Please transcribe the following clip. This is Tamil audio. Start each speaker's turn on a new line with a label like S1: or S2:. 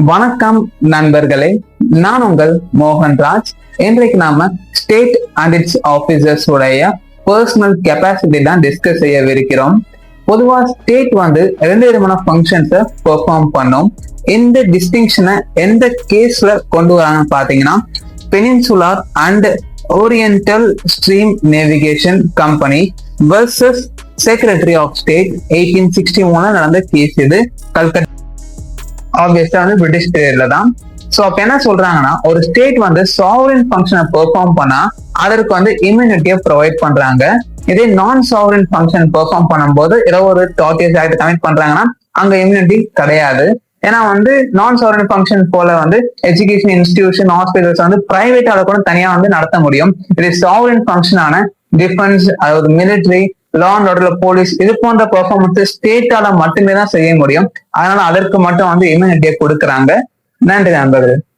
S1: வணக்கம் நண்பர்களே, நான் உங்கள் மோகன்ராஜ். இன்றைக்கு நாம ஸ்டேட் அண்ட் இட்ஸ் ஆபீசர்ஸ் உடைய பர்சனல் கெப்பாசிட்டி தான் டிஸ்கஸ் செய்யவிருக்கிறோம். பொதுவா ஸ்டேட் வந்து ரெண்டு விதமான ஃபங்க்ஷன்ஸை பெர்ஃபார்ம் பண்ணும். இந்த டிஸ்டிங்ஷனை எந்த கேஸ்ல கொண்டு வராங்கன்னு பாத்தீங்கன்னா, peninsular and oriental stream navigation company versus secretary of state 1861 நடந்த கேஸ் இது. கல்கத்தா ஆப்வியஸா வந்து பிரிட்டிஷ் பீரியட்ல தான். சோ அப்ப என்ன சொல்றாங்கன்னா, ஒரு ஸ்டேட் வந்து சாவரின் ஃபங்க்ஷனை பெர்ஃபார்ம் பண்ணா அதற்கு வந்து இம்யூனிட்டியை ப்ரொவைட் பண்றாங்க. இதே நான் சாவரின் ஃபங்க்ஷன் பெர்ஃபார்ம் பண்ணும்போது ஏதோ ஒரு டார்டியஸ் ஆக்ட் கமிட் பண்றாங்கன்னா அங்க இம்யூனிட்டி கிடையாது. ஏன்னா வந்து நான் சாவரின் ஃபங்க்ஷன் போல வந்து எஜுகேஷன் இன்ஸ்டிடியூஷன் ஹாஸ்பிட்டல்ஸ் வந்து பிரைவேட்டால கூட தனியா வந்து நடத்த முடியும். இது சாவரின் ஃபங்க்ஷனான டிஃபென்ஸ், அதாவது மிலிட்டரி, லா அண்ட் ஆர்டர்ல போலீஸ், இது போன்ற பெர்ஃபார்மன்ஸ் ஸ்டேட்டால மட்டுமே தான் செய்ய முடியும். அதனால அதற்கு மட்டும் வந்து இம்யூனிட்டியை கொடுக்குறாங்க. நன்றி நண்பர்கள்.